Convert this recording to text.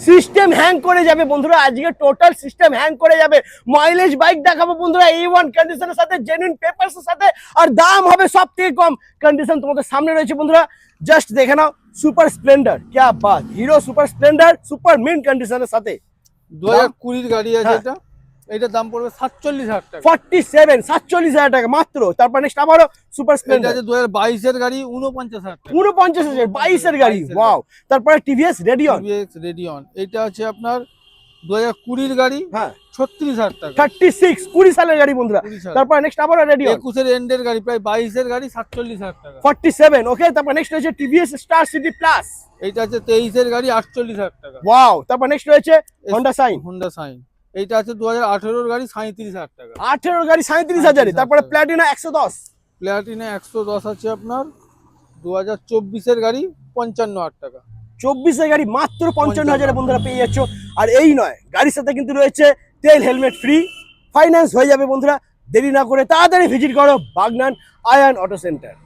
System hang করে যাবে বন্ধুরা, আজকে টোটাল সিস্টেম হ্যাং করে যাবে। মাইলেজ বাইক দেখাবো বন্ধুরা A1 কন্ডিশনের সাথে, জেনুইন পেপারস এর সাথে, আর দাম হবে সব থেকে কম। কন্ডিশন তোমাদের সামনে রয়েছে বন্ধুরা, জাস্ট দেখে নাও। সুপার স্প্লেন্ডার, क्या बात, hero super Splendor super mint কন্ডিশনের সাথে 2020 গাড়ি আছে হ্যাঁ। এটার দাম পড়বে 47,000 টাকা। 47,47,000 টাকা মাত্র। তারপর নেক্সট আবারও সুপার এটা স্প্লেন্ডার আছে 2022 এর গাড়ি 49,000 টাকা। 49,000, 22 এর গাড়ি, 22 এর ওয়াও। তারপরে টিভিএস রেডিয়ন, TVS রেডিয়ন, এটা আছে আপনার 2020 এর গাড়ি হ্যাঁ 36,000 টাকা। 36, 20 সালের গাড়ি বন্ধুরা। 20 সাল। তারপর নেক্সট আবারও রেডিয়ন 21 এর এন্ডের গাড়ি, প্রায় 22 এর গাড়ি 47,000 টাকা। 47, ওকে। তারপর নেক্সট রয়েছে টিভিএস স্টার সিটি প্লাস, এইটা আছে 23 এর গাড়ি 48,000 টাকা। ওয়াও। তারপর নেক্সট রয়েছে হোন্ডা সাইন, হোন্ডা সাইন, এইটা আছে 2018 এর গাড়ি 37,000 টাকা। 18 গাড়ি 37,000। তারপরে প্ল্যাটিনা 110, প্ল্যাটিনা 110 আছে আপনার 2024 এর গাড়ি 55,000 টাকা। 24 এর গাড়ি মাত্র 55,000 বন্ধুরা পেয়ে যাচ্ছ। আর এই নয়, গাড়ির সাথে কিন্তু রয়েছে তেল হেলমেট ফ্রি, ফাইন্যান্স হয়ে যাবে বন্ধুরা। দেরি না করে তাড়াতাড়ি ভিজিট করো বাগনান আয়ান অটো সেন্টার।